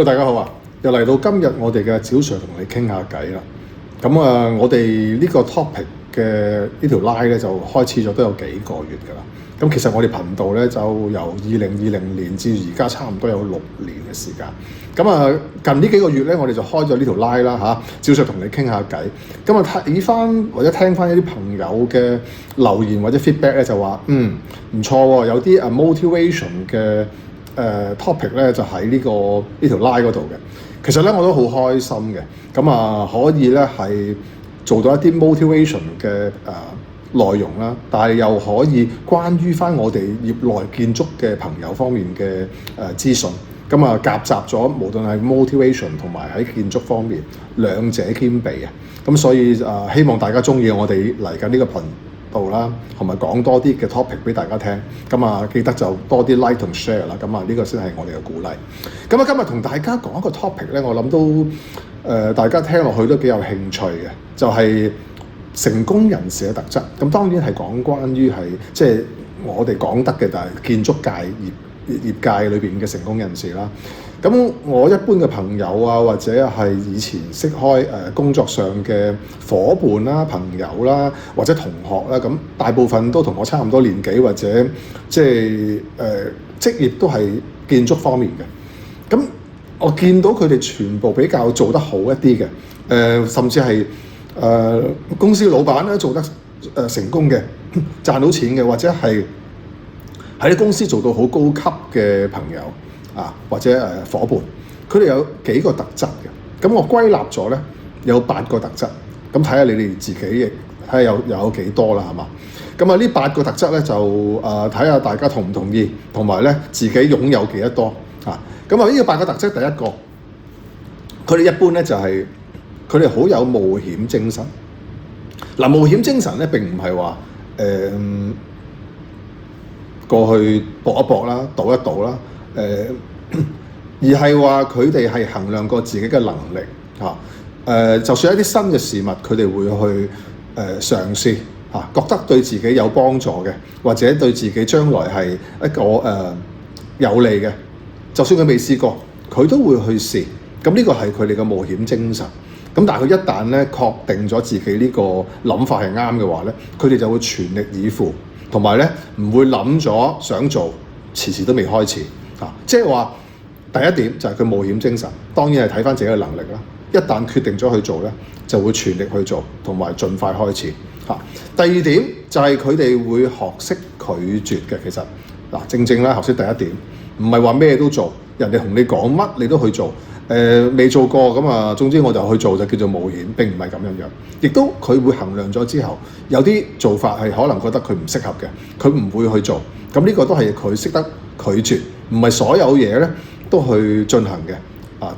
大家好啊！又嚟到今日我哋嘅趙 Sir 同你傾下偈啦。咁我哋呢個 topic 嘅呢條 line 咧就開始咗都有幾個月㗎啦。咁其實我哋頻道咧就由2020年至而家差唔多有6年嘅時間。咁近呢幾個月咧，我哋就開咗呢條 line 啦嚇，趙 Sir 同你傾下偈。咁睇翻或者聽翻一啲朋友嘅留言或者 feedback 咧，就話唔錯喎，有啲motivation 嘅topic 咧就喺呢條 line 嗰度嘅。其實咧我都好開心嘅，可以咧係做到一啲 motivation 嘅內容啦，但係又可以關於翻我哋業內建築嘅朋友方面嘅資訊，夾雜咗無論係 motivation 同埋喺建築方面兩者兼備啊。咁所以希望大家中意我哋嚟緊呢個頻道啦，同埋講多啲嘅 topic 俾大家聽。記得就多啲 like 同 share 啦。呢個先係我哋嘅鼓勵。今日同大家講一個 topic 咧，我諗都大家聽落去都幾有興趣嘅，就係成功人士嘅特質。咁當然係講關於係即係我哋講得嘅，但係建築界業界裏邊嘅成功人士啦。咁我一般嘅朋友啊，或者係以前識開工作上嘅伙伴啦、朋友啦，或者同學啦，咁大部分都同我差唔多年紀，或者即係職業都係建築方面嘅。咁我見到佢哋全部比較做得好一啲嘅，甚至係公司老闆咧做得成功嘅，賺到錢嘅，或者係喺啲公司做到好高級嘅朋友。或者伙伴，佢哋有幾個特質嘅。咁我歸納咗咧有8個特質，咁睇下你哋自己睇下有幾多啦，係嘛？呢8個特質咧就睇下大家同唔同意，同埋咧自己擁有幾多啊？呢個8個特質，第一個，佢哋一般咧就係佢哋好有冒險精神。冒險精神咧並唔係話過去搏一搏啦，賭一賭啦。而係話佢哋係衡量過自己嘅能力就算一啲新嘅事物，佢哋會去嘗試覺得對自己有幫助嘅，或者對自己將來係一個有利嘅，就算佢未試過，佢都會去試。咁呢個係佢哋嘅冒險精神。咁但係佢一旦咧確定咗自己呢個諗法係啱嘅話咧，佢哋就會全力以赴，同埋咧唔會諗咗想做，遲遲都未開始。即係話第一點就係佢冒險精神，當然係睇返自己嘅能力啦。一旦決定咗去做咧，就會全力去做，同埋盡快開始。第二點就係佢哋會學識拒絕嘅。其實正啦，頭先第一點唔係話咩都做，人哋同你講乜你都去做。未做過總之我就去做就叫做冒險，並唔係咁樣。亦都佢會衡量咗之後，有啲做法係可能覺得佢唔適合嘅，佢唔會去做。咁呢個都係佢識得拒絕。唔係所有嘢咧都去進行嘅。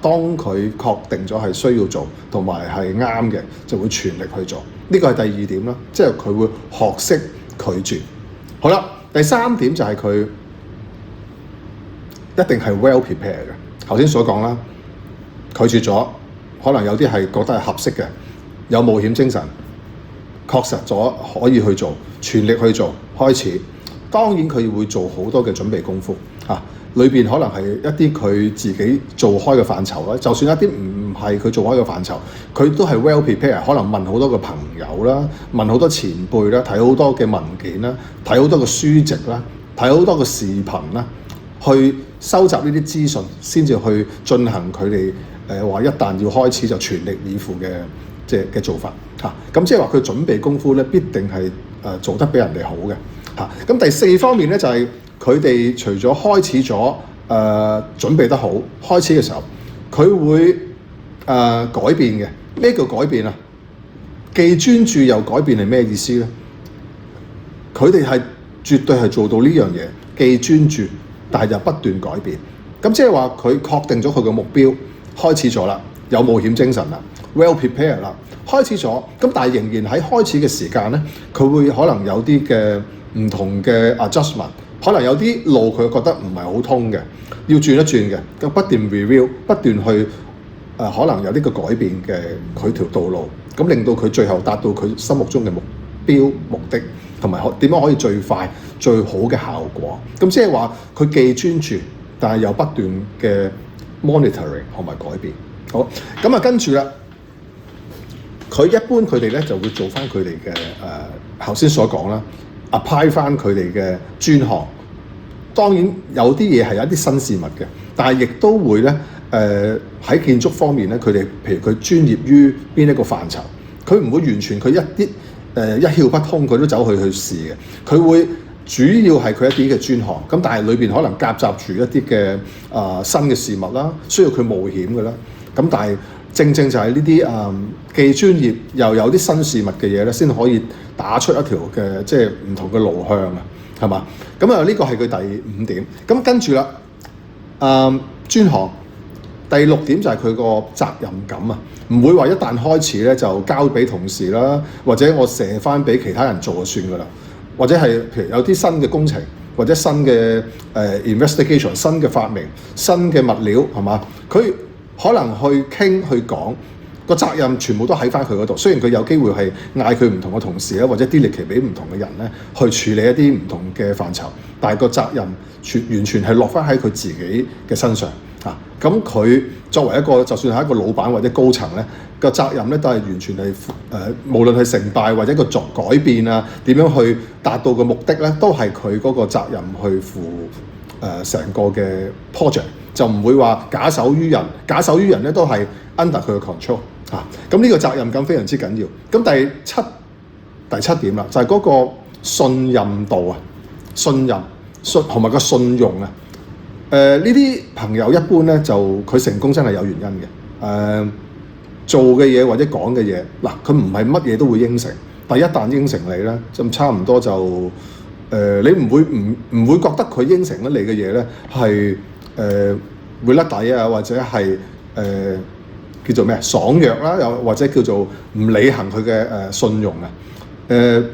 當佢確定咗係需要做同埋係啱嘅，就會全力去做。呢個係第二點啦，即係佢會學識拒絕。好啦，第三點就係佢一定係 well prepared 嘅。頭先所講啦，拒絕咗，可能有啲係覺得係合適嘅，有冒險精神，確實咗可以去做，全力去做，開始。當然佢會做好多嘅準備功夫裏邊可能係一啲佢自己做開嘅範疇啦，就算一啲唔係佢做開嘅範疇，佢都係 well prepared， 可能問好多個朋友啦，問好多前輩啦，睇好多嘅文件啦，睇好多嘅書籍啦，睇好多嘅視頻啦，去收集呢啲資訊，先至去進行佢哋話一旦要開始就全力以赴嘅做法咁即係話佢準備功夫咧必定係做得比人哋好嘅咁第四方面咧就係佢哋除咗開始咗準備得好，開始嘅時候佢會改變嘅。咩叫改變啊？既專注又改變係咩意思咧？佢哋係絕對係做到呢樣嘢，既專注但係又不斷改變。咁即係話佢確定咗佢嘅目標，開始咗啦，有冒險精神啦 ，well prepared 啦，開始咗。咁但係仍然喺開始嘅時間咧，佢會可能有啲嘅唔同嘅 adjustment。可能有啲路佢覺得唔係好通嘅，要轉一轉嘅，咁不斷 review， 不斷去可能有呢個改變嘅佢條道路，咁令到佢最後達到佢心目中嘅目標目的，同埋點樣可以最快最好嘅效果。咁即係話佢既專注，但係又不斷嘅 monitoring 同埋改變。好，咁啊跟住啦，佢一般佢哋咧就會做翻佢哋嘅頭先所講啦 ，apply 翻佢哋嘅專項。當然有啲嘢係有一啲新事物嘅，但係亦都會咧喺建築方面咧，佢哋譬如佢專業於邊一個範疇，佢唔會完全佢一啲一竅不通，佢都走去試嘅。佢會主要係佢一啲嘅專項，咁但係裏邊可能夾雜住一啲嘅新嘅事物啦，需要佢冒險嘅啦。咁但係正就係呢啲既專業又有啲新事物嘅嘢咧，先可以打出一條嘅即係唔同嘅路向啊，係嘛？咁啊呢個係佢第5點。咁跟住啦，專項第6點就係佢個責任感啊，唔會話一旦開始咧就交俾同事啦，或者我射翻俾其他人做就算噶啦，或者係譬如有啲新嘅工程或者新嘅investigation、新嘅發明、新嘅物料係嘛，佢可能去傾去講個責任全部都喺翻佢嗰度。雖然佢有機會係嗌佢唔同嘅同事啦，或者delegate俾唔同嘅人咧去處理一啲唔同嘅範疇，但係個責任完全係落翻喺佢自己嘅身上啊。咁佢作為一個就算係一個老闆或者高層咧，個責任咧都係完全係無論係成敗或者個作改變啊，點樣去達到個目的咧，都係佢嗰個責任去負成個嘅 project。就唔會話假手於人，假手於人咧都係 under 佢嘅 control 嚇。咁呢個責任感非常之緊要。咁第七點啦，就係嗰個信任度啊，信任同埋個信用啊。呢啲朋友一般咧就佢成功真係有原因嘅。做嘅嘢或者講嘅嘢嗱，佢唔係乜嘢都會應承，但一旦應承你咧，就差唔多就你唔會覺得佢應承咗你嘅嘢咧係會甩底啊，或者係叫做咩爽約啦，又或者叫做唔履行佢嘅信用啊。呢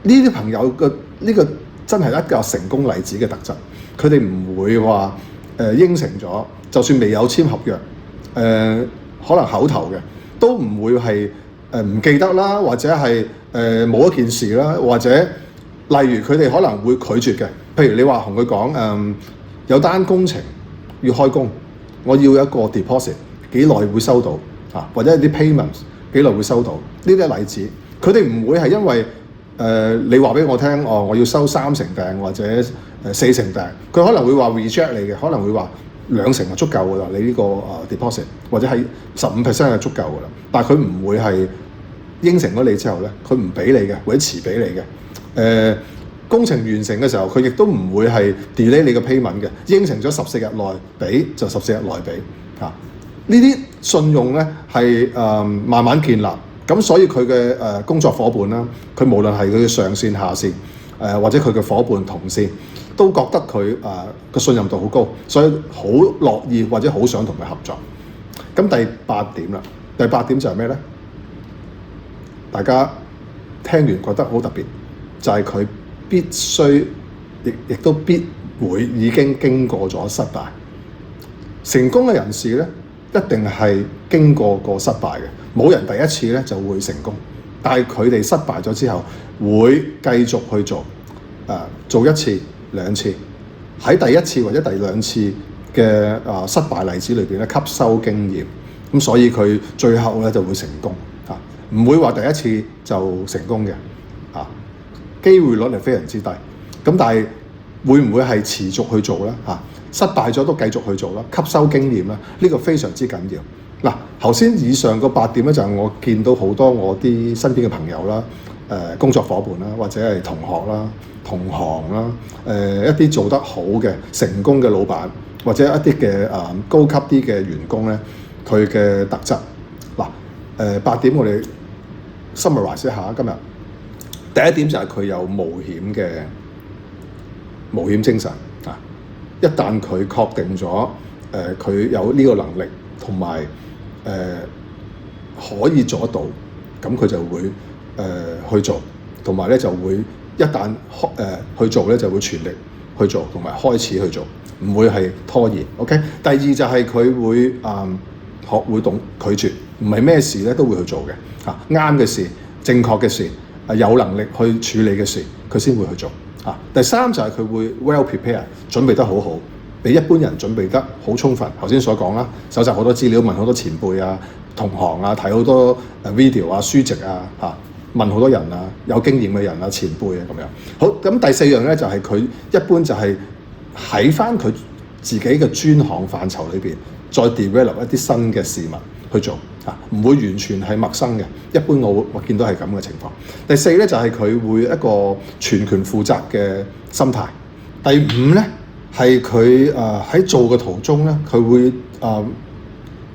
啲朋友嘅呢個真係一個成功例子嘅特質。佢哋唔會話應承咗，就算未有簽合約，可能口頭嘅都唔會係唔記得啦，或者係冇一件事啦，或者例如佢哋可能會拒絕嘅。譬如你話同佢講有單工程要開工，我要一個 deposit 幾耐會收到啊？或者啲 payments 幾耐會收到？呢啲例子，佢哋唔會係因為你話俾我聽，我要收3成訂或者4成訂，佢可能會話 reject 你嘅，可能會話2成就足夠㗎啦，你呢個deposit 或者係15% 就足夠㗎啦。但係佢唔會係應承咗你之後咧，佢唔俾你嘅，或者遲俾你嘅。工程完成嘅時候，佢亦都唔會係 delay 你嘅 payment 嘅，應承咗14日內俾就14日內俾嚇。呢啲信用咧係慢慢建立，咁所以佢嘅工作伙伴啦，佢無論係佢嘅上線下線或者佢嘅伙伴同事，都覺得佢個信任度好高，所以好樂意或者好想同佢合作。咁第8點啦，第8點就係咩咧？大家聽完覺得好特別，就係佢必須亦都必會已經經過咗失敗。成功嘅人士咧，一定係經過過失敗嘅，冇人第一次咧就會成功。但係佢哋失敗咗之後，會繼續去做，做1次、2次，喺第1次或者第2次嘅失敗例子裏邊咧吸收經驗，咁所以佢最後咧就會成功啊，唔會話第一次就成功嘅啊，機會率係非常之低。咁但係會唔會係持續去做咧？失敗咗都繼續去做啦，吸收經驗啦，呢個非常之緊要。嗱，頭先以上個8點咧，就係我見到好多我啲身邊嘅朋友啦、工作伙伴啦，或者係同學啦、同行啦、一啲做得好嘅成功嘅老闆，或者一啲嘅高級啲嘅員工咧，佢嘅特質。嗱，8點我哋 summarize 一下今日。第一點就係佢有冒險精神啊！一旦佢確定咗佢有呢個能力同埋可以做得到，咁佢就會去做，同埋咧就會一旦去做咧就會全力去做，同埋開始去做，唔會係拖延。OK， 第二就係佢會學會懂拒絕，唔係咩事咧都會去做嘅嚇，啱嘅事、正確嘅事、有能力去處理嘅事，佢先會去做。第三就係佢會 well prepare， 準備得好好，比一般人準備得好充分。頭先所講啦，搜集好多資料，問好多前輩啊、同行啊，睇好多video 啊、書籍啊嚇。問好多人啊，有經驗嘅人啊、前輩啊咁樣。好，咁第四樣咧就係佢一般就係喺翻佢自己嘅專項範疇裏邊，再 develop 一啲新嘅事物去做啊，唔會完全係陌生嘅。一般我見到係咁嘅情況。第四咧就係佢會一個全權負責嘅心態。第五咧係佢喺做嘅途中咧，佢會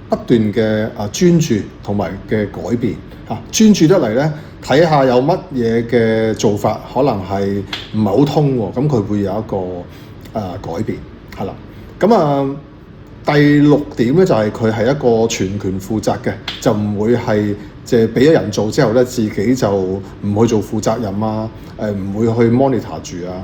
不斷嘅專注同埋嘅改變嚇，專注得嚟咧。睇下有乜嘢嘅做法，可能係唔係好通喎？咁佢會有一個改變，係啦。咁第六點咧就係佢係一個全權負責嘅，就唔會係即係俾咗人做之後咧，自己就唔去做負責任啊，唔會去 monitor 住啊。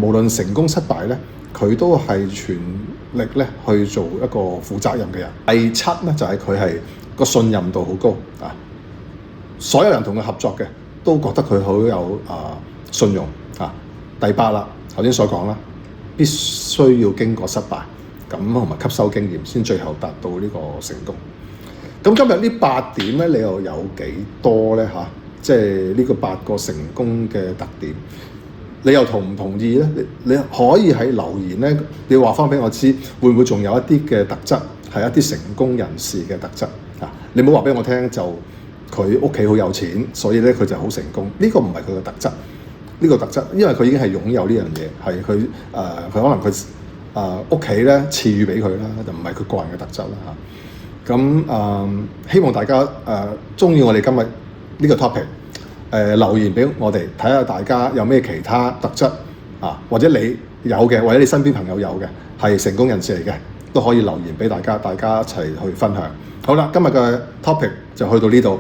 無論成功失敗咧，佢都係全力咧去做一個負責任嘅人。第七咧就係佢係個信任度好高啊。所有人同佢合作嘅都覺得佢好有信用啊。第八啦，頭先所講啦，必須要經過失敗咁同埋吸收經驗，先最後達到呢個成功。咁今日呢8點咧，你又有幾多咧嚇？即係呢個8個成功嘅特點，你又同唔同意咧？你可以喺留言咧，你話翻俾我知，會唔會仲有一啲嘅特質係一啲成功人士嘅特質啊？你唔好話俾我聽就。佢屋企好有錢，所以咧佢就好成功。呢個唔係佢嘅特質，呢個特質，因為佢已經係擁有呢樣嘢，係佢佢可能佢屋企咧賜予俾佢啦，就唔係佢個人嘅特質啦嚇。咁希望大家中意我哋今日呢個 topic，留言俾我哋睇下，大家有咩其他特質啊，或者你有嘅，或者你身邊朋友有嘅係成功人士嚟嘅，都可以留言俾大家一齊去分享。好啦，今日嘅 topic 就去到呢度。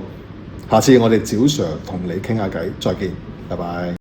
下次我哋趙 Sir 同你傾下偈，再見，拜拜。